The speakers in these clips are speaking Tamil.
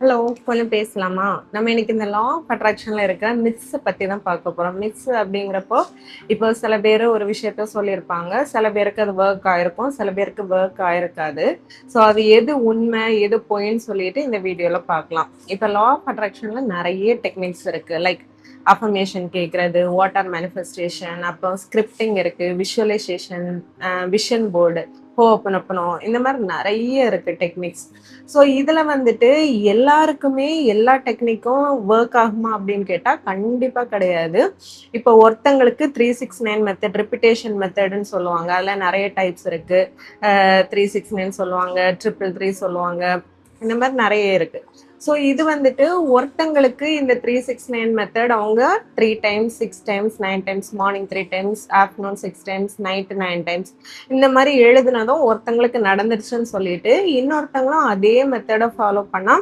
ஹலோ, கொஞ்சம் பேசலாமா? நம்ம இன்னைக்கு இந்த லா ஆஃப் அட்ராக்ஷன்ல இருக்க மித்ஸ பத்தி தான் பார்க்க போறோம். மித்ஸ் அப்படிங்கிறப்போ, இப்போ சில பேரு ஒரு விஷயத்த சொல்லியிருப்பாங்க. சில பேருக்கு அது வொர்க் ஆயிருக்கும். சில பேருக்கு வொர்க் ஆயிருக்காது. ஸோ அது எது உண்மை, எது பொய்ன்னு சொல்லிட்டு இந்த வீடியோல பார்க்கலாம். இப்போ லா ஆஃப் அட்ராக்ஷன்ல நெறைய டெக்னிக்ஸ் இருக்கு. லைக் அஃபர்மேஷன் கேட்கறது, வாட்டர் மேனிஃபெஸ்டேஷன், அப்புறம் ஸ்கிரிப்டிங் இருக்கு, விஷுவலைசேஷன், விஷன் போர்டு, ஹோப்பனப்பனோ இந்த மாதிரி நிறைய இருக்கு டெக்னிக்ஸ். ஸோ இதுல வந்துட்டு எல்லாருக்குமே எல்லா டெக்னிக்கும் ஒர்க் ஆகுமா அப்படின்னு கேட்டா கண்டிப்பா கிடையாது. இப்போ ஒருத்தங்களுக்கு 369 மெத்தட், ரிப்பிட்டேஷன் மெத்தட்னு சொல்லுவாங்க. அதுல நிறைய டைப்ஸ் இருக்கு. 369 சொல்லுவாங்க, 333 சொல்லுவாங்க. இந்த மாதிரி நிறைய இருக்கு. ஸோ இது வந்துட்டு ஒருத்தங்களுக்கு இந்த 369 மெத்தட் அவங்க 3 times, 6 times, 9 times, morning 3 times, afternoon 6 times, night 9 times இந்த மாதிரி எழுதுனதும் ஒருத்தங்களுக்கு நடந்துருச்சுன்னு சொல்லிட்டு இன்னொருத்தங்களும் அதே மெத்தடை ஃபாலோ பண்ணா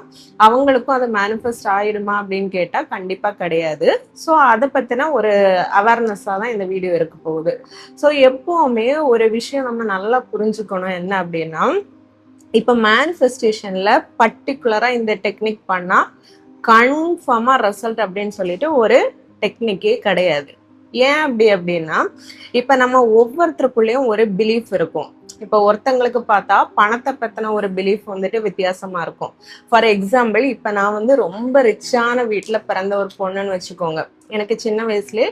அவங்களுக்கும் அது மேனிஃபெஸ்ட் ஆயிடுமா அப்படின்னு கேட்டா கண்டிப்பா கிடையாது. ஸோ அதை பத்தின ஒரு அவேர்னஸா தான் இந்த வீடியோ இருக்க போகுது. ஸோ எப்பவுமே ஒரு விஷயம் நம்ம நல்லா புரிஞ்சுக்கணும் என்ன அப்படின்னா, இப்போ மேனிஃபெஸ்டேஷன்ல பர்டிகுலரா இந்த டெக்னிக் பண்ணா கன்ஃபார்மா ரிசல்ட் அப்படின்னு சொல்லிட்டு ஒரு டெக்னிக்கே கிடையாது. ஏன் அப்படின்னா, இப்ப நம்ம ஒவ்வொருத்தருக்குள்ளேயும் ஒரு பிலீஃப் இருக்கும். இப்போ ஒருத்தங்களுக்கு பார்த்தா பணத்தை பத்தின ஒரு பிலீஃப் வந்துட்டு வித்தியாசமா இருக்கும். ஃபார் எக்ஸாம்பிள், இப்ப நான் வந்து ரொம்ப ரிச்சான வீட்டுல பிறந்த ஒரு பொண்ணுன்னு வச்சுக்கோங்க. எனக்கு சின்ன வயசுலயே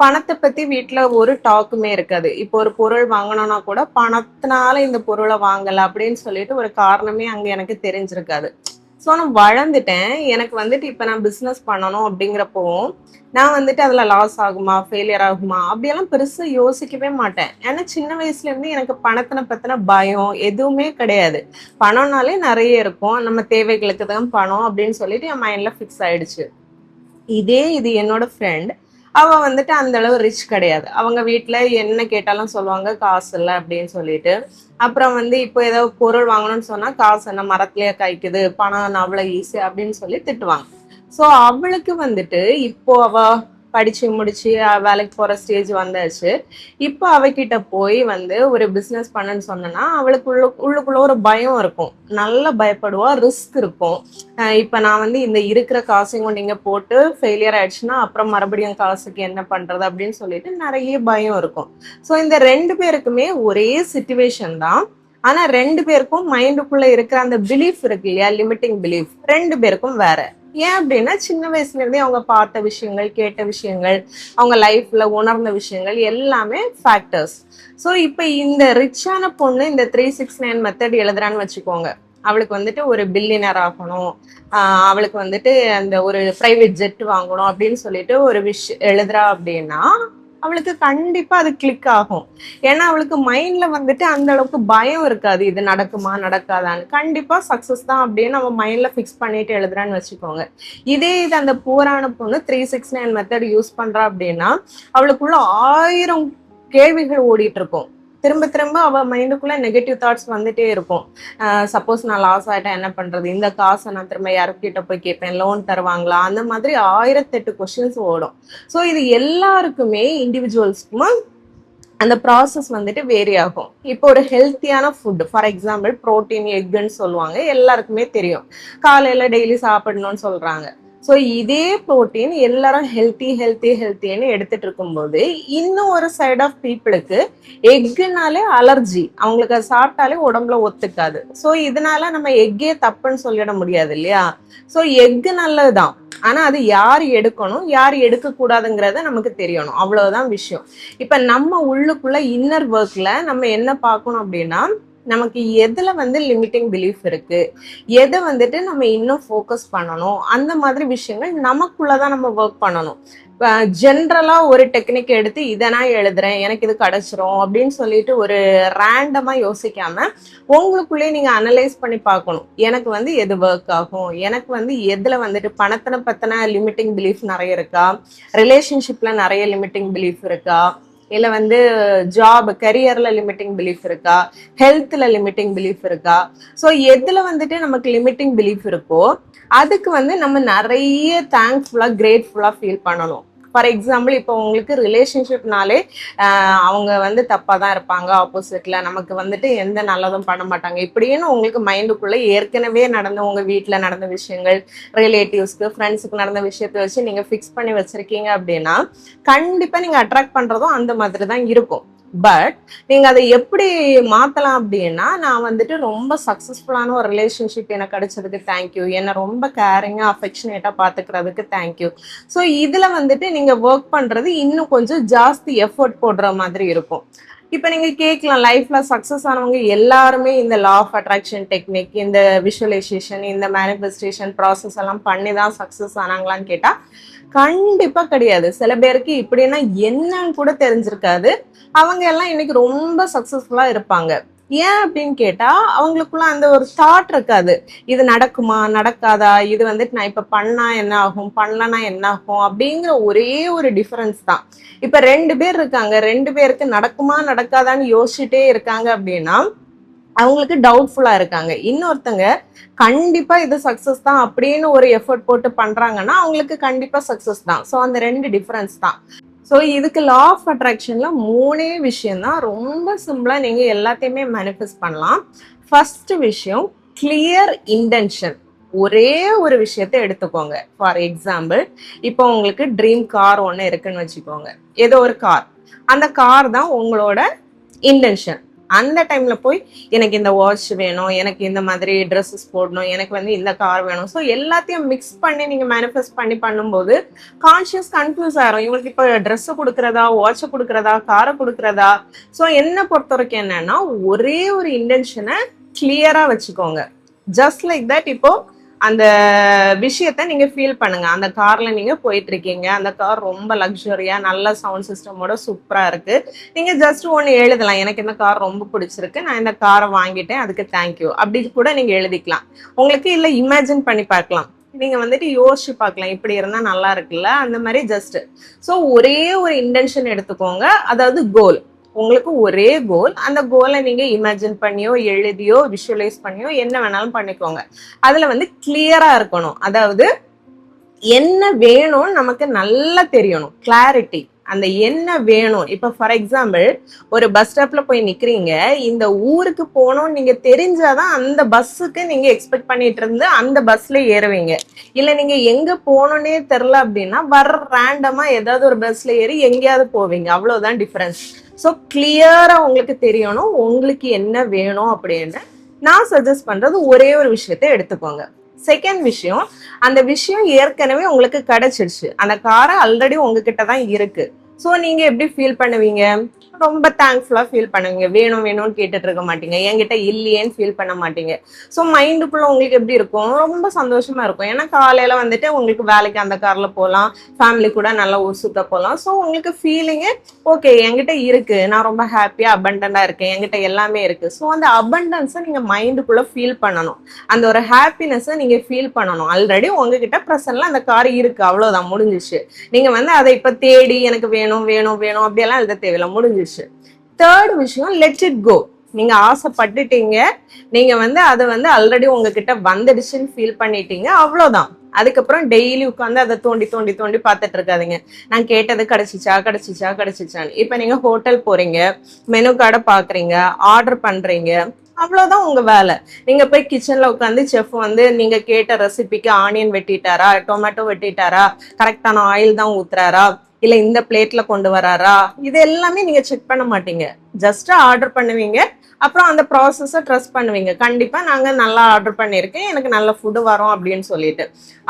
பணத்தை பத்தி வீட்டுல ஒரு டாக்குமே இருக்காது. இப்போ ஒரு பொருள் வாங்கணும்னா கூட பணத்தினால இந்த பொருளை வாங்கல அப்படின்னு சொல்லிட்டு ஒரு காரணமே அங்க எனக்கு தெரிஞ்சிருக்காது. ஸோ நான் வளர்ந்துட்டேன். எனக்கு வந்துட்டு இப்போ நான் பிஸ்னஸ் பண்ணணும் அப்படிங்கிறப்போ நான் வந்துட்டு அதில் லாஸ் ஆகுமா, ஃபெயிலியர் ஆகுமா அப்படியெல்லாம் பெருசாக யோசிக்கவே மாட்டேன். ஏன்னா சின்ன வயசுலேருந்து எனக்கு பணத்தினை பற்றின பயம் எதுவுமே கிடையாது. பணம்னாலே நிறைய இருக்கும், நம்ம தேவைகளுக்கு தான் பணம் அப்படின்னு சொல்லிட்டு என் மைண்டில் ஃபிக்ஸ் ஆயிடுச்சு. இது என்னோட ஃப்ரெண்ட். அவ வந்துட்டு அந்த அளவு ரிச் கிடையாது. அவங்க வீட்டுல என்ன கேட்டாலும் சொல்லுவாங்க காசு இல்லை அப்படின்னு சொல்லிட்டு. அப்புறம் வந்து இப்போ ஏதாவது பொருள் வாங்கணும்னு சொன்னா காசு என்ன மரத்திலேயே காய்க்குது, பணம் அவ்வளவு ஈஸி அப்படின்னு சொல்லி திட்டுவாங்க. ஸோ அவளுக்கு வந்துட்டு இப்போ அவ படிச்சு முடிச்சு வேலைக்கு போற ஸ்டேஜ் வந்தாச்சு. இப்போ அவகிட்ட போய் வந்து ஒரு பிசினஸ் பண்ணுன்னு சொன்னா அவளுக்கு உள்ளுக்குள்ள ஒரு பயம் இருக்கும். நல்லா பயப்படுவா, ரிஸ்க் இருக்கும். இப்ப நான் வந்து இந்த இருக்கிற காசையும் நீங்க போட்டு ஃபெயிலியர் ஆயிடுச்சுன்னா அப்புறம் மறுபடியும் காசுக்கு என்ன பண்றது அப்படின்னு சொல்லிட்டு நிறைய பயம் இருக்கும். ஸோ இந்த 2 பேருக்குமே ஒரே சிச்சுவேஷன் தான். ஆனா 2 பேருக்கும் மைண்டுக்குள்ள இருக்கிற அந்த பிலீஃப் இருக்கு இல்லையா, லிமிட்டிங் பிலீஃப் 2 பேருக்கும் வேற. ஏன் அப்படின்னா சின்ன வயசுல இருந்தே அவங்க பார்த்த விஷயங்கள், கேட்ட விஷயங்கள், அவங்க லைஃப்ல உணர்ந்த விஷயங்கள் எல்லாமே ஃபேக்டர்ஸ். ஸோ இப்ப இந்த ரிச்சான பொண்ணு இந்த 369 மெத்தட் எழுதுறான்னு வச்சுக்கோங்க. அவளுக்கு வந்துட்டு ஒரு பில்லியனர் ஆகணும், அவளுக்கு வந்துட்டு அந்த ஒரு பிரைவேட் ஜெட் வாங்கணும் அப்படின்னு சொல்லிட்டு ஒரு எழுதுறா அப்படின்னா அவளுக்கு கண்டிப்பா அது கிளிக் ஆகும். ஏன்னா அவளுக்கு மைண்ட்ல வந்துட்டு அந்த அளவுக்கு பயம் இருக்காது, இது நடக்குமா நடக்காதான்னு. கண்டிப்பா சக்சஸ் தான் அப்படின்னு அவன் மைண்ட்ல ஃபிக்ஸ் பண்ணிட்டு எழுதுறான்னு வச்சுக்கோங்க. இது அந்த புவரான பொண்ணு 369 மெத்தட் யூஸ் பண்றா அப்படின்னா அவளுக்குள்ள 1000 கேள்விகள் ஓடிட்டு இருக்கும். திரும்ப திரும்ப அவ மைண்டுக்குள்ள நெகட்டிவ் தாட்ஸ் வந்துட்டே இருக்கும். சப்போஸ் நான் லாஸ் ஆயிட்டா என்ன பண்றது, இந்த காசை நான் திரும்ப யாருக்கிட்ட போய் கேட்பேன், லோன் தருவாங்களா, அந்த மாதிரி 1008 கொஸ்டின்ஸ் ஓடும். ஸோ இது எல்லாருக்குமே இண்டிவிஜுவல்ஸ்க்குமா அந்த ப்ராசஸ் வந்துட்டு வேரி ஆகும். இப்போ ஒரு ஹெல்த்தியான ஃபுட், ஃபார் எக்ஸாம்பிள் ப்ரோட்டீன், எக்குன்னு சொல்லுவாங்க, எல்லாருக்குமே தெரியும். காலையில டெய்லி சாப்பிடணும்னு சொல்றாங்க. ஸோ இதே ப்ரோட்டீன் எல்லாரும் ஹெல்த்தின்னு எடுத்துட்டு இருக்கும்போது இன்னும் ஒரு சைட் ஆஃப் பீப்புளுக்கு எக்குனாலே அலர்ஜி, அவங்களுக்கு அதை சாப்பிட்டாலே உடம்புல ஒத்துக்காது. ஸோ இதனால நம்ம எக்கே தப்புன்னு சொல்லிட முடியாது இல்லையா. ஸோ எக்கு நல்லதுதான், ஆனா அது யார் எடுக்கணும் யார் எடுக்க கூடாதுங்கிறத நமக்கு தெரியணும், அவ்வளவுதான் விஷயம். இப்ப நம்ம உள்ளுக்குள்ள இன்னர் ஒர்க்ல நம்ம என்ன பார்க்கணும் அப்படின்னா, நமக்கு எதுல வந்து லிமிட்டிங் பிலீஃப் இருக்கு, எதை வந்துட்டு நம்ம இன்னும் ஃபோக்கஸ் பண்ணணும், அந்த மாதிரி விஷயங்கள் நமக்குள்ளதான் நம்ம ஒர்க் பண்ணணும். ஜென்ரலா ஒரு டெக்னிக் எடுத்து இதை நான் எழுதுறேன் எனக்கு இது கிடைச்சிரும் அப்படின்னு சொல்லிட்டு ஒரு ரேண்டமா யோசிக்காம உங்களுக்குள்ளே நீங்க அனலைஸ் பண்ணி பார்க்கணும். எனக்கு வந்து எது ஒர்க் ஆகும், எனக்கு வந்து எதுல வந்துட்டு பணத்தின பத்தின லிமிட்டிங் பிலீஃப் நிறைய இருக்கா, ரிலேஷன்ஷிப்ல நிறைய லிமிட்டிங் பிலீஃப் இருக்கா, இல்ல வந்து ஜாப் கரியர்ல லிமிட்டிங் பிலீஃப் இருக்கா, ஹெல்த்ல லிமிட்டிங் பிலீஃப் இருக்கா. ஸோ எதுல வந்துட்டு நமக்கு லிமிட்டிங் பிலீஃப் இருக்கோ அதுக்கு வந்து நம்ம நிறைய தேங்க்ஃபுல்லா கிரேட்ஃபுல்லா ஃபீல் பண்ணணும். ஃபார் எக்ஸாம்பிள் இப்போ உங்களுக்கு ரிலேஷன்ஷிப்னாலே அவங்க வந்து தப்பாக தான் இருப்பாங்க, ஆப்போசிட்ல நமக்கு வந்துட்டு எந்த நல்லதும் பண்ண மாட்டாங்க இப்படின்னு உங்களுக்கு மைண்டுக்குள்ள ஏற்கனவே நடந்த உங்க வீட்டில் நடந்த விஷயங்கள், ரிலேட்டிவ்ஸ்க்கு ஃப்ரெண்ட்ஸுக்கு நடந்த விஷயத்தை வச்சு நீங்க ஃபிக்ஸ் பண்ணி வச்சிருக்கீங்க அப்படின்னா கண்டிப்பா நீங்க அட்ராக்ட் பண்றதும் அந்த மாதிரி தான் இருக்கும். பட் நீங்க அதை எப்படி மாத்தலாம் அப்படின்னா, நான் வந்துட்டு ரொம்ப சக்சஸ்ஃபுல்லான ஒரு ரிலேஷன்ஷிப் எனக்கு கிடைச்சதுக்கு தேங்க்யூ, என்னை ரொம்ப கேரிங்கா அஃபெக்ஷனேட்டா பாத்துக்கிறதுக்கு தேங்க்யூ. ஸோ இதுல வந்துட்டு நீங்க ஒர்க் பண்றது இன்னும் கொஞ்சம் ஜாஸ்தி எஃபர்ட் போடுற மாதிரி இருக்கும். இப்ப நீங்க கேட்கலாம், லைஃப்ல சக்சஸ் ஆனவங்க எல்லாருமே இந்த லா ஆஃப் அட்ராக்ஷன் டெக்னிக், இந்த விஷுவலைசேஷன், இந்த மேனிஃபெஸ்டேஷன் ப்ராசஸ் எல்லாம் பண்ணி தான் சக்சஸ் ஆனாங்களான்னு கேட்டா கண்டிப்பா கிடையாது. சில பேருக்கு இப்படின்னா என்னன்னு கூட தெரிஞ்சிருக்காது. அவங்க எல்லாம் இன்னைக்கு ரொம்ப சக்சஸ்ஃபுல்லா இருப்பாங்க. ஏன் அப்படின்னு கேட்டா அவங்களுக்குள்ள அந்த ஒரு தாட் இருக்காது, இது நடக்குமா நடக்காதா, இது வந்துட்டு நான் இப்ப பண்ணா என்ன ஆகும், பண்ணலன்னா என்ன ஆகும் அப்படிங்கிற ஒரே ஒரு டிஃபரன்ஸ் தான். இப்ப 2 பேர் இருக்காங்க, 2 பேருக்கு நடக்குமா நடக்காதான்னு யோசிச்சுட்டே இருக்காங்க அப்படின்னா அவங்களுக்கு டவுட்ஃபுல்லா இருக்காங்க. இன்னொருத்தங்க கண்டிப்பா இது சக்சஸ் தான் அப்படின்னு ஒரு எஃபர்ட் போட்டு பண்றாங்கன்னா அவங்களுக்கு கண்டிப்பா சக்சஸ் தான். ஸோ அந்த 2 டிஃபரன்ஸ் தான். ஸோ இதுக்கு லா ஆஃப் அட்ராக்ஷன்ல 3 விஷயம் தான், ரொம்ப சிம்பிளா நீங்க எல்லாத்தையுமே மேனிஃபெஸ்ட் பண்ணலாம். ஃபர்ஸ்ட் விஷயம் கிளியர் இன்டென்ஷன். ஒரே ஒரு விஷயத்தை எடுத்துக்கோங்க. ஃபார் எக்ஸாம்பிள் இப்போ உங்களுக்கு ட்ரீம் கார் ஒன்று இருக்குன்னு வச்சுக்கோங்க, ஏதோ ஒரு கார், அந்த கார் தான் உங்களோட இன்டென்ஷன். அந்த டைம்ல போய் எனக்கு இந்த வாட்ச் வேணும், எனக்கு இந்த மாதிரி ட்ரெஸ்ஸஸ் போடணும், எனக்கு வந்து இந்த கார் வேணும், ஸோ எல்லாத்தையும் மிக்ஸ் பண்ணி நீங்க மேனிஃபெஸ்ட் பண்ணி பண்ணும்போது கான்ஷியஸ் கன்ஃபியூஸ் ஆயிரும். இவங்களுக்கு இப்போ ட்ரெஸ்ஸை கொடுக்குறதா, வாட்சை கொடுக்குறதா, காரை கொடுக்குறதா. ஸோ என்னை பொறுத்த வரைக்கும் என்னன்னா ஒரே ஒரு இன்டென்ஷனை கிளியரா வச்சுக்கோங்க. Just like that. இப்போ அந்த விஷயத்த நீங்க ஃபீல் பண்ணுங்க. அந்த கார்ல நீங்க போயிட்டு இருக்கீங்க, அந்த கார் ரொம்ப லக்ஸரியா நல்ல சவுண்ட் சிஸ்டமோட சூப்பரா இருக்கு. நீங்க ஜஸ்ட் ஒன்னு எழுதலாம், எனக்கு இந்த கார் ரொம்ப பிடிச்சிருக்கு, நான் இந்த காரை வாங்கிட்டேன், அதுக்கு தேங்க்யூ அப்படி கூட நீங்க எழுதிக்கலாம். உங்களுக்கு இல்ல இமேஜின் பண்ணி பார்க்கலாம், நீங்க வந்துட்டு யோசிச்சு பார்க்கலாம், இப்படி இருந்தா நல்லா இருக்குல்ல, அந்த மாதிரி ஜஸ்ட். ஸோ ஒரே ஒரு இன்டென்ஷன் எடுத்துக்கோங்க, அதாவது கோல். உங்களுக்கு ஒரே கோல், அந்த கோலை நீங்க இமேஜின் பண்ணியோ எழுதியோ விஷுவலைஸ் பண்ணியோ என்ன வேணாலும் பண்ணிக்கோங்க. அதுல வந்து கிளியரா இருக்கணும், அதாவது என்ன வேணும்னு நமக்கு நல்லா தெரியணும், கிளாரிட்டி. அந்த என்ன வேணும், இப்ப ஃபார் எக்ஸாம்பிள் ஒரு பஸ் ஸ்டாப்ல போய் நிக்கிறீங்க, இந்த ஊருக்கு போகணும்னு நீங்க தெரிஞ்சாதான் அந்த பஸ்ஸுக்கு நீங்க எக்ஸ்பெக்ட் பண்ணிட்டு இருந்து அந்த பஸ்ல ஏறுவீங்க. இல்ல நீங்க எங்க போகணும்னே தெரில அப்படின்னா வர்ற ரேண்டமா ஏதாவது ஒரு பஸ்ல ஏறி எங்கேயாவது போவீங்க, அவ்வளவுதான் டிஃபரன்ஸ். ஸோ கிளியரா உங்களுக்கு தெரியணும் உங்களுக்கு என்ன வேணும் அப்படின்னு. நான் சஜஸ்ட் பண்றது ஒரே ஒரு விஷயத்தை எடுத்துக்கோங்க. செகண்ட் விஷயம், அந்த விஷயம் ஏற்கனவே உங்களுக்கு கிடைச்சிருச்சு, அந்த காரை ஆல்ரெடி உங்ககிட்ட தான் இருக்கு. ஸோ நீங்க எப்படி ஃபீல் பண்ணுவீங்க, ரொம்ப தேங்க்ஃபுல்லா ஃபீல் பண்ணுவீங்க. வேணும் வேணும்னு கேட்டுட்டு இருக்க மாட்டீங்க, என்கிட்ட இல்லையேன்னு ஃபீல் பண்ண மாட்டீங்க. ஸோ மைண்டுக்குள்ள உங்களுக்கு எப்படி இருக்கும், ரொம்ப சந்தோஷமா இருக்கும். ஏன்னா காலையில வந்துட்டு உங்களுக்கு வேலைக்கு அந்த கார்ல போகலாம், ஃபேமிலி கூட நல்லா ஊர் சுத்த போகலாம். ஸோ உங்களுக்கு ஃபீலிங்கே ஓகே, என்கிட்ட இருக்கு, நான் ரொம்ப ஹாப்பியா அபண்டண்டா இருக்கேன், என்கிட்ட எல்லாமே இருக்கு. ஸோ அந்த அபண்டன்ஸை நீங்க மைண்டுக்குள்ள ஃபீல் பண்ணணும், அந்த ஒரு ஹாப்பினஸை நீங்க ஃபீல் பண்ணணும். ஆல்ரெடி உங்ககிட்ட ப்ரெசன்ட்ல அந்த கார் இருக்கு, அவ்வளவுதான், முடிஞ்சிச்சு. நீங்க வந்து அதை இப்ப தேடி எனக்கு வேணும் வேணும் வேணும் அப்படியெல்லாம் எழுத தேவையில்லை, முடிஞ்சிச்சு. தேர்ட் விஷயம், லெட் இட் கோ. நீங்க ஆசைப்பட்டுட்டீங்க, நீங்க வந்து அதை வந்து ஆல்ரெடி உங்ககிட்ட வந்துடுச்சுன்னு ஃபீல் பண்ணிட்டீங்க, அவ்வளவுதான். அதுக்கப்புறம் டெய்லி உட்காந்து அதை தோண்டி தோண்டி தோண்டி பார்த்துட்டு இருக்காதீங்க, நான் கேட்டது கிடைச்சிச்சா கிடைச்சிச்சா கிடைச்சிச்சான்னு. இப்ப நீங்க ஹோட்டல் போறீங்க, மெனு கார்டை பாக்குறீங்க, ஆர்டர் பண்றீங்க, அவ்வளவுதான் உங்க வேலை. நீங்க போய் கிச்சன்ல உட்காந்து செஃப் வந்து நீங்க கேட்ட ரெசிபிக்கு ஆனியன் வெட்டிட்டாரா, டொமேட்டோ வெட்டிட்டாரா, கரெக்டான ஆயில் தான் ஊத்துறாரா, இல்ல இந்த பிளேட்ல கொண்டு வராரா, இது எல்லாமே நீங்க செக் பண்ண மாட்டீங்க. ஜஸ்ட் ஆர்டர் பண்ணுவீங்க, அப்புறம் அந்த ப்ராசஸை ட்ரஸ்ட் பண்ணுவீங்க, கண்டிப்பா நாங்க நல்லா ஆர்டர் பண்ணியிருக்கேன், எனக்கு நல்ல ஃபுட்டு வரும் அப்படின்னு சொல்லிட்டு.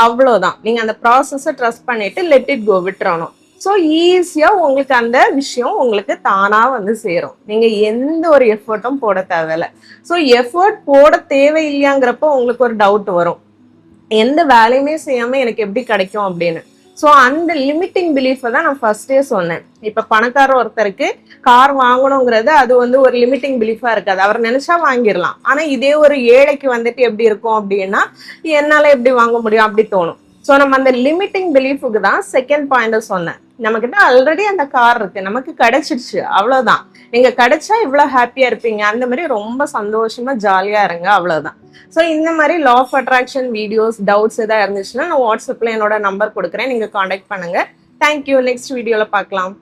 அவ்வளவுதான். நீங்க அந்த ப்ராசஸை ட்ரஸ்ட் பண்ணிட்டு லெட் இட் கோ, விட்டுறணும். ஸோ ஈஸியா உங்களுக்கு அந்த விஷயம் உங்களுக்கு தானா வந்து சேரும், நீங்க எந்த ஒரு எஃபர்ட்டும் போட தேவையில்ல. ஸோ எஃபர்ட் போட தேவையில்லையாங்கிறப்ப உங்களுக்கு ஒரு டவுட் வரும், எந்த வேலையுமே செய்யாம எனக்கு எப்படி கிடைக்கும் அப்படின்னு. ஸோ அந்த லிமிட்டிங் பிலீஃபை தான் நான் ஃபர்ஸ்டே சொன்னேன். இப்ப பணக்கார ஒருத்தருக்கு கார் வாங்கணுங்கிறது அது வந்து ஒரு லிமிட்டிங் பிலீஃபா இருக்காது, அவர் நினைச்சா வாங்கிடலாம். ஆனா இதே ஒரு ஏழைக்கு வந்துட்டு எப்படி இருக்கும் அப்படின்னா, என்னால எப்படி வாங்க முடியும் அப்படி தோணும். ஸோ நம்ம அந்த லிமிட்டிங் பிலீஃபுக்கு தான் செகண்ட் பாயிண்ட் சொன்னேன். நம்ம கிட்ட ஆல்ரெடி அந்த கார் இருக்கு, நமக்கு கிடைச்சிருச்சு, அவ்வளவுதான். நீங்க கிடைச்சா இவ்வளவு ஹாப்பியா இருப்பீங்க, அந்த மாதிரி ரொம்ப சந்தோஷமா ஜாலியா இருங்க, அவ்வளவுதான். ஸோ இந்த மாதிரி law of attraction videos doubts ஏதாவது இருந்துச்சுன்னா நான் வாட்ஸ்அப்ல என்னோட நம்பர் கொடுக்குறேன், நீங்க காண்டாக்ட் பண்ணுங்க. தேங்க்யூ. நெக்ஸ்ட் வீடியோல பார்க்கலாம்.